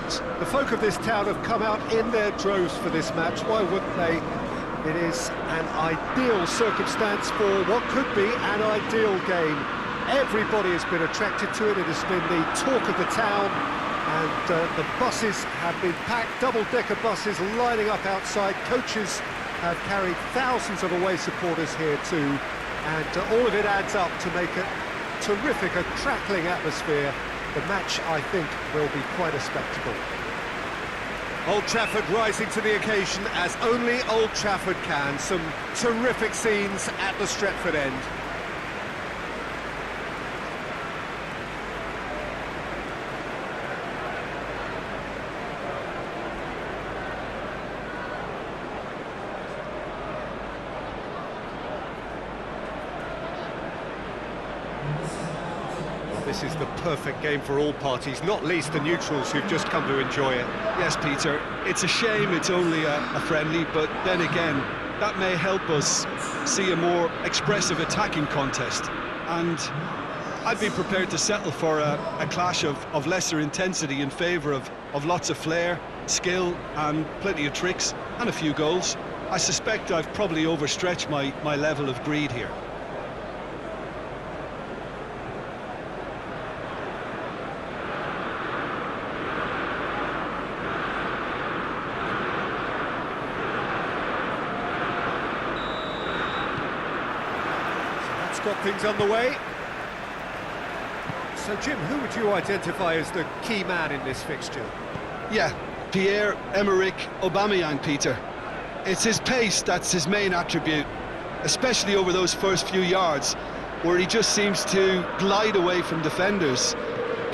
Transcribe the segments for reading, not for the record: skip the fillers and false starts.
fans. The folk of this town have come out in their droves for this match. Why wouldn't they? It is an ideal circumstance for what could be an ideal game. Everybody has been attracted to it. It has been the talk of the town, and the buses have been packed, double-decker buses lining up outside. Coaches have carried thousands of away supporters here too, and all of it adds up to make it terrific, a crackling atmosphere. The match, I think, will be quite a spectacle. Old Trafford rising to the occasion as only Old Trafford can. Some terrific scenes at the Stretford end. This is the perfect game for all parties, not least the neutrals who've just come to enjoy it. Yes, Peter, it's a shame it's only a friendly, but then again, that may help us see a more expressive attacking contest. And I'd be prepared to settle for a clash of lesser intensity in favour of lots of flair, skill and plenty of tricks and a few goals. I suspect I've probably overstretched my level of greed here. Got things underway. So, Jim, who would you identify as the key man in this fixture? Yeah, Pierre-Emerick Aubameyang, Peter. It's his pace that's his main attribute, especially over those first few yards, where he just seems to glide away from defenders,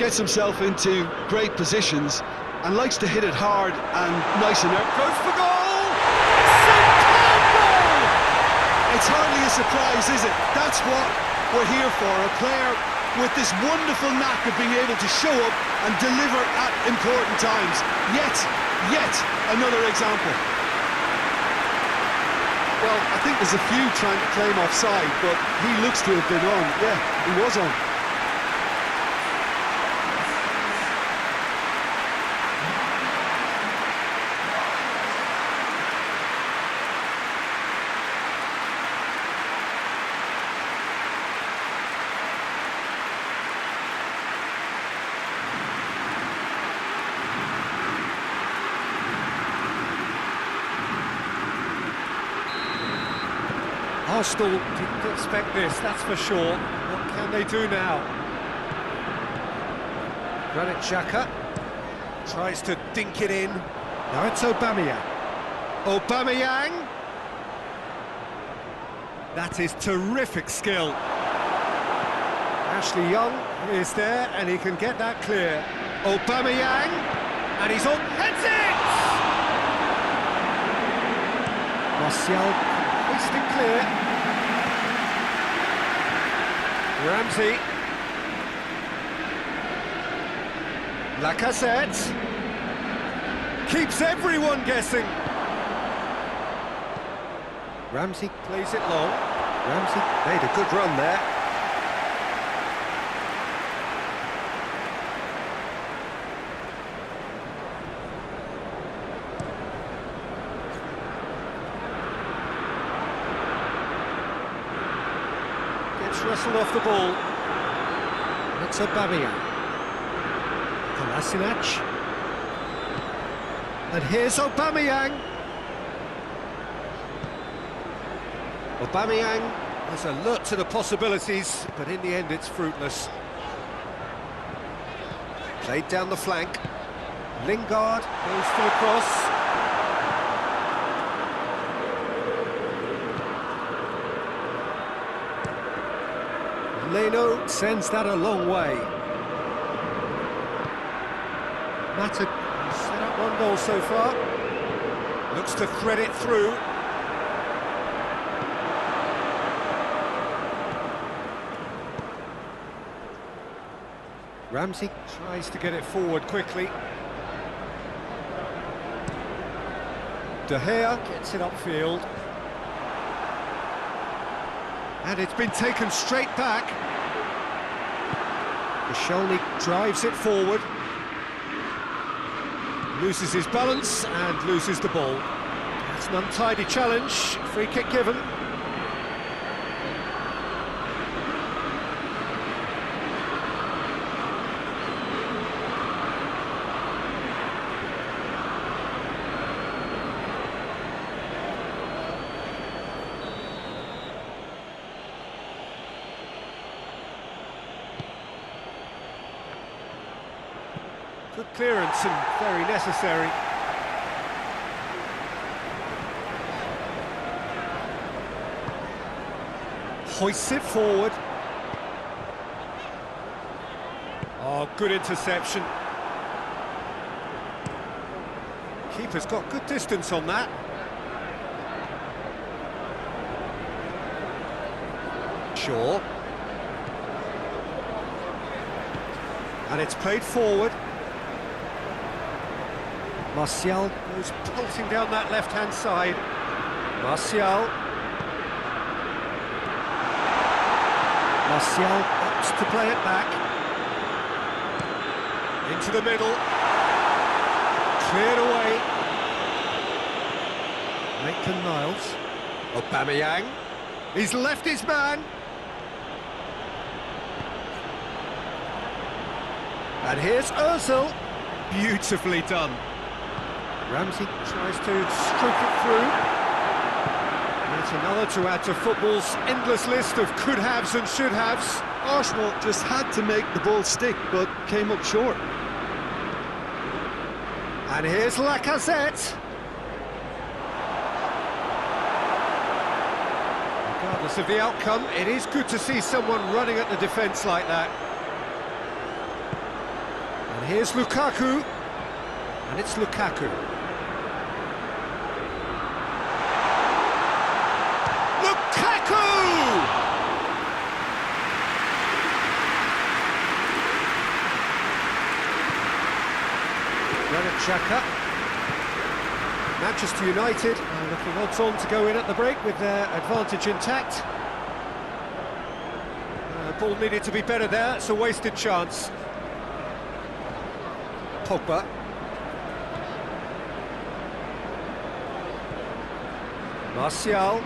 gets himself into great positions, and likes to hit it hard and nice and early. Goes for goal! It's hardly a surprise, is it? That's what we're here for, a player with this wonderful knack of being able to show up and deliver at important times. Yet another example. Well, I think there's a few trying to claim offside, but he looks to have been on. Yeah, he was on. Arsenal didn't expect this, that's for sure. What can they do now? Granit Xhaka tries to dink it in. Now it's Aubameyang. Aubameyang! That is terrific skill. Ashley Young is there and he can get that clear. Aubameyang! And he's on, heads it! Martial hoisted clear. Ramsey. Lacazette. Keeps everyone guessing. Ramsey plays it long. Ramsey made a good run there. Wrestled off the ball. That's Aubameyang. Kolasinac. And here's Aubameyang. Aubameyang is alert to the possibilities, but in the end it's fruitless. Played down the flank. Lingard goes for the cross. Leno sends that a long way. Mata set up one goal so far. Looks to thread it through. Ramsey tries to get it forward quickly. De Gea gets it upfield. And it's been taken straight back. Koscielny drives it forward. Loses his balance and loses the ball. It's an untidy challenge, free kick given. Good clearance and very necessary. Hoists it forward. Oh, good interception. Keeper's got good distance on that. Shaw. And it's played forward. Martial goes pulsing down that left-hand side. Martial opts to play it back. Into the middle. Cleared away. Maitland-Niles. Aubameyang. He's left his man. And here's Ozil. Beautifully done. Ramsey tries to stroke it through. It's another to add to football's endless list of could-haves and should-haves. Arsenal just had to make the ball stick, but came up short. And here's Lacazette. Regardless of the outcome, it is good to see someone running at the defence like that. And here's Lukaku. And it's Lukaku. Xhaka. Manchester United are looking odds on to go in at the break with their advantage intact. Ball needed to be better there, it's a wasted chance. Pogba. Martial.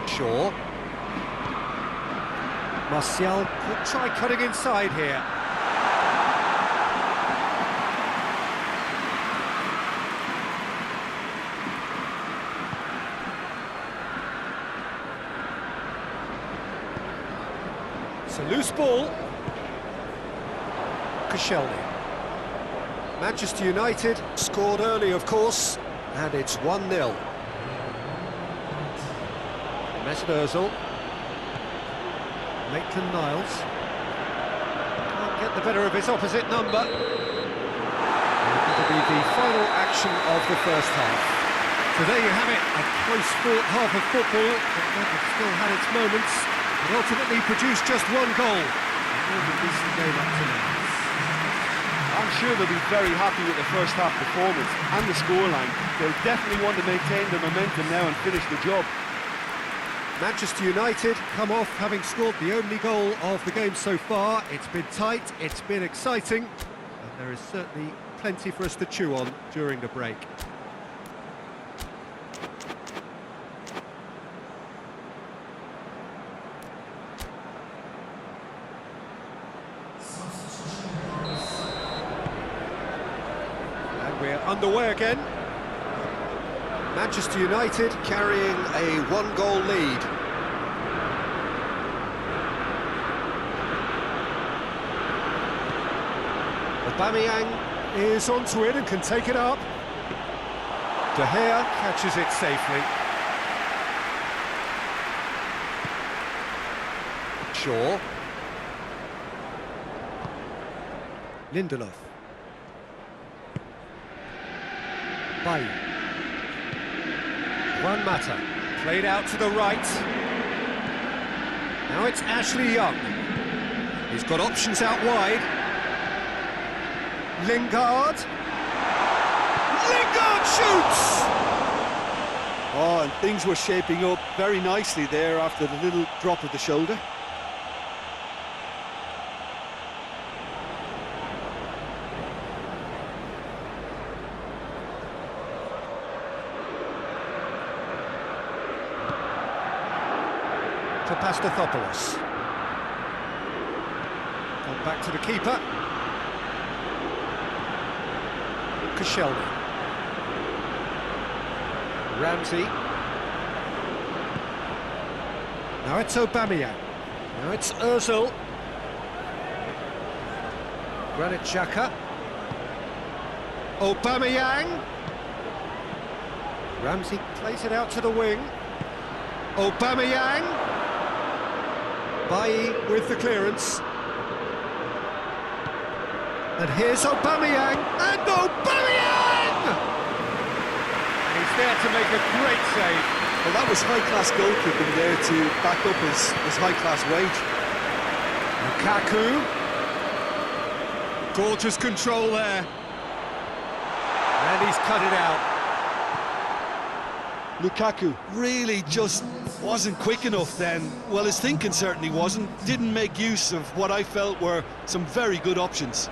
Shaw. Martial could try cutting inside here. It's a loose ball. Koscielny. Manchester United scored early, of course, and it's 1-0. Mesut Ozil. Maitland-Niles. Can't get the better of his opposite number. It'll be the final action of the first half. So there you have it, a close-fought half of football, but that still had its moments. It ultimately produced just one goal. A more decent game up to now. I'm sure they'll be very happy with the first half performance and the scoreline. They'll definitely want to maintain the momentum now and finish the job. Manchester United come off having scored the only goal of the game so far. It's been tight, it's been exciting, and there is certainly plenty for us to chew on during the break. And we're underway again. Manchester United carrying a one-goal lead. Aubameyang is onto it and can take it up. De Gea catches it safely. Shaw. Lindelof. Bailly. Juan Mata, played out to the right. Now it's Ashley Young. He's got options out wide. Lingard. Lingard shoots! Oh, and things were shaping up very nicely there after the little drop of the shoulder. Papastathopoulos. Gone back to the keeper. Koscielny. Ramsey. Now it's Aubameyang. Now it's Ozil. Granit Xhaka. Aubameyang. Ramsey plays it out to the wing. Aubameyang. Bailly with the clearance. And here's Aubameyang. And Aubameyang! He's there to make a great save. Well, that was high-class goalkeeping there to back up his high-class wage. Lukaku. Gorgeous control there. And he's cut it out. Lukaku really just wasn't quick enough then. Well, his thinking certainly wasn't. Didn't make use of what I felt were some very good options.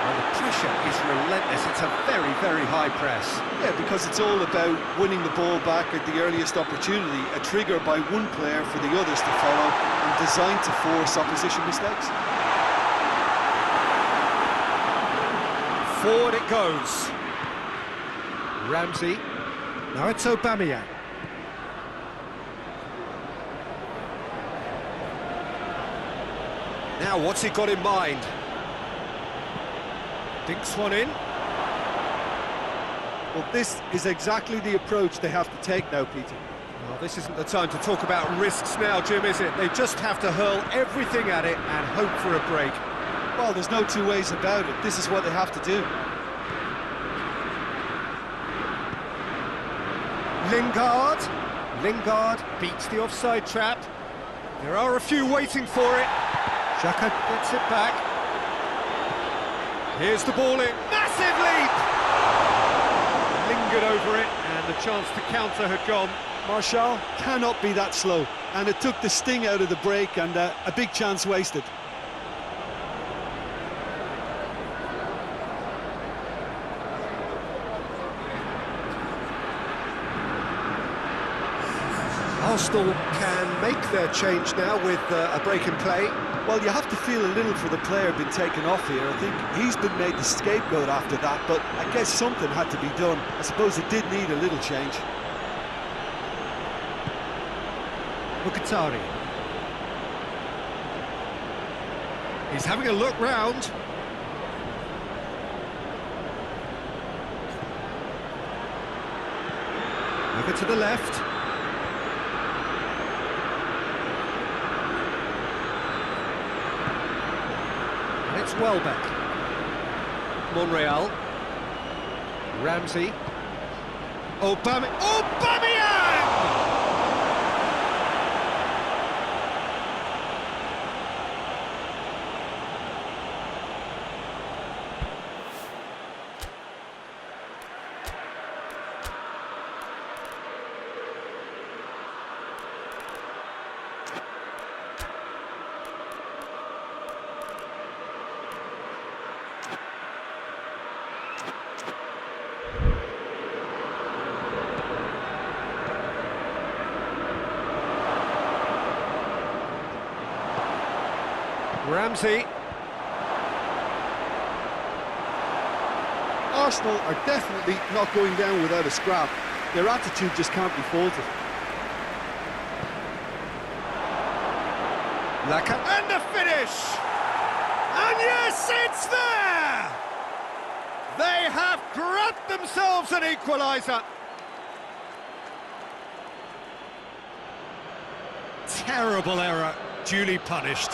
Well, the pressure is relentless. It's a very, very high press. Yeah, because it's all about winning the ball back at the earliest opportunity, a trigger by one player for the others to follow, and designed to force opposition mistakes. Forward it goes. Ramsey. Now it's Aubameyang. Now what's he got in mind? Dinks one in. Well, this is exactly the approach they have to take now, Peter. Well, this isn't the time to talk about risks now, Jim, is it? They just have to hurl everything at it and hope for a break. Well, there's no two ways about it. This is what they have to do. Lingard beats the offside trap. There are a few waiting for it. Xhaka gets it back. Here's the ball in. Massive leap! Lingered over it, and the chance to counter had gone. Martial cannot be that slow, and it took the sting out of the break, and a big chance wasted. Arsenal can make their change now with a break in play. Well, you have to feel a little for the player being taken off here. I think he's been made the scapegoat after that, but I guess something had to be done. I suppose it did need a little change. Mkhitaryan. He's having a look round. Over to the left. And it's Welbeck. Monreal. Ramsey. Aubameyang! Ramsey. Arsenal are definitely not going down without a scrap. Their attitude just can't be faulted. And the finish! And yes, it's there! They have grabbed themselves an equaliser. Terrible error, duly punished.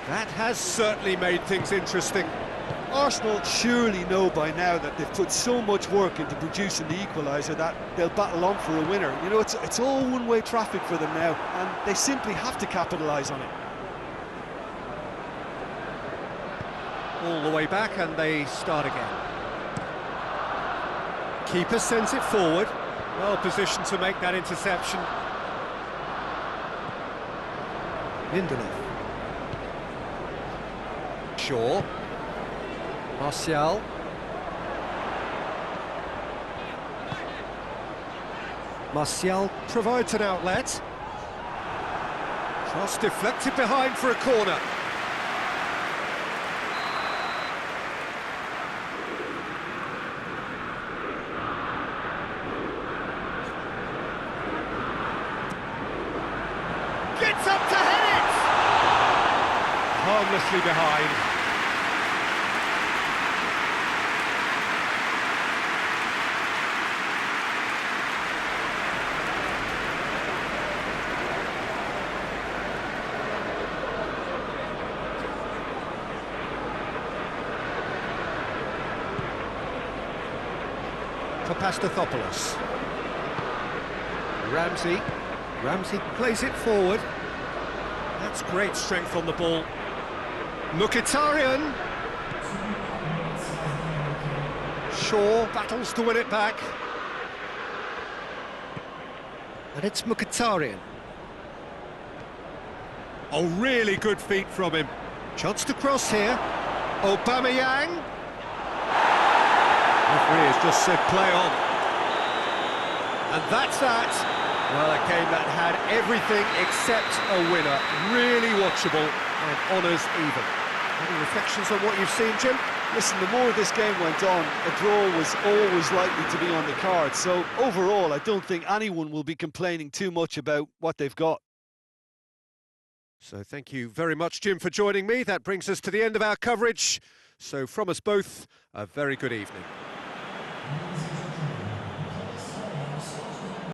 That has certainly made things interesting. Arsenal surely know by now that they've put so much work into producing the equaliser that they'll battle on for a winner. You know, it's all one-way traffic for them now, and they simply have to capitalise on it. All the way back, and they start again. Keeper sends it forward. Well positioned to make that interception. Lindelof. Shaw. Martial. Martial provides an outlet. Cross deflected behind for a corner. Gets up to head it! Harmlessly behind. Papastathopoulos. Ramsey plays it forward. That's great strength on the ball. Mkhitaryan. Shaw battles to win it back. And it's Mkhitaryan. Oh, really good feet from him. Chance to cross here. Aubameyang. Referee has just said play on. And that's that. Well, a game that had everything except a winner. Really watchable and honours even. Any reflections on what you've seen, Jim? Listen, the more this game went on, a draw was always likely to be on the card. So overall, I don't think anyone will be complaining too much about what they've got. So thank you very much, Jim, for joining me. That brings us to the end of our coverage. So from us both, a very good evening.